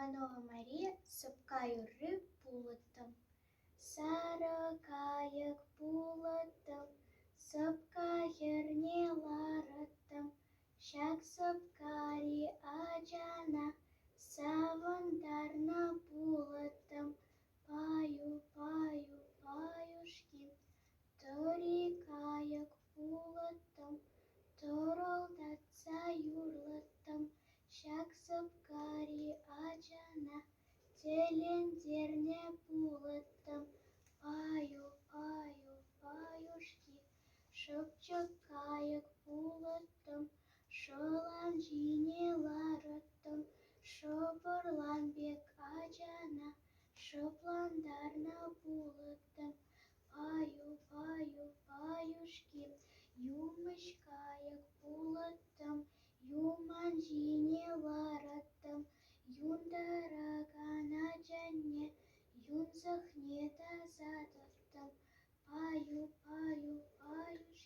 Иванова Мария, сыпкаю рыб пулотом. Сарыкайык пулотым, сыпкайыр ларытым. Шак сыпкари аджана, савындарна пулотым. Паю, паю, паюшки, торикайык пулотым. Торылдатса юрлытым. Шак сыпкари аджана, телендерне пулытым. Паю, паю, паюшки, шыпчык кайык пулытым. Шылан жине ларытым. Шыпырлан бек аджана, шыпландарна пулытым. Паю, паю, паюшки, юмыш кайык пулытым. Юман жине ларытым. Юндараган аджане, юнзахне тазадыртым. Паю, паю, паюшки.